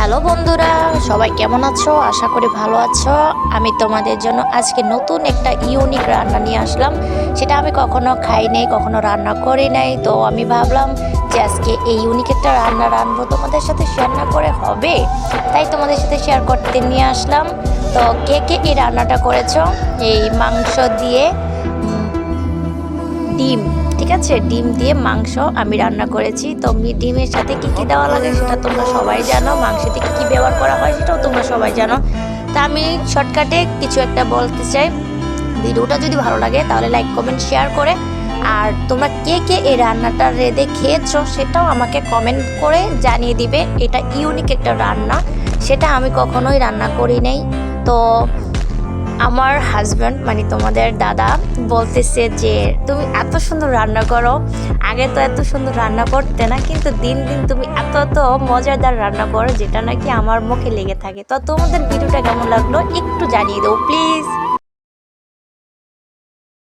Hello বন্ধুরা, সবাই কেমন আছো? আশা করি ভালো আছো। আমি তোমাদের জন্য আজকে নতুন একটা ইউনিক রান্না নিয়ে আসলাম। সেটা আমি কখনো খাই নাই, কখনো রান্না করি নাই। তো আমি ভাবলাম যে আজকে এই ইউনিক একটা রান্না রান্নাবো, তোমাদের সাথে শেয়ার না করে হবে, তাই তোমাদের সাথে শেয়ার করতে নিয়ে আসলাম। তো কে কে এই রান্নাটা করেছো? এই মাংস দিয়ে ডিম, ঠিক আছে, ডিম দিয়ে মাংস আমি রান্না করেছি। তো ডিমের সাথে কি কি দেওয়া লাগে সেটা তোমরা সবাই জানো, মাংসতে কি কি ব্যবহার করা হয় সেটাও তোমরা সবাই জানো। তা আমি শর্টকাটে কিছু একটা বলতে চাই। ভিডিওটা যদি ভালো লাগে তাহলে লাইক কমেন্ট শেয়ার করে, আর তোমরা কে কে এই রান্নাটা রেঁধে খেয়েছো সেটাও আমাকে কমেন্ট করে জানিয়ে দিবে। এটা ইউনিক একটা রান্না, সেটা আমি কখনোই রান্না করি নাই। তো আমার হাজব্যান্ড মানে তোমাদের দাদা বলতেছে যে তুমি এত সুন্দর রান্না করো, আগে তো এত সুন্দর রান্না করতে না, কিন্তু দিন দিন তুমি এত এত মজাদার রান্না করো যেটা নাকি আমার মুখে লেগে থাকে। তো তোমাদের ভিডিওটা কেমন লাগলো একটু জানিয়ে দাও প্লিজ।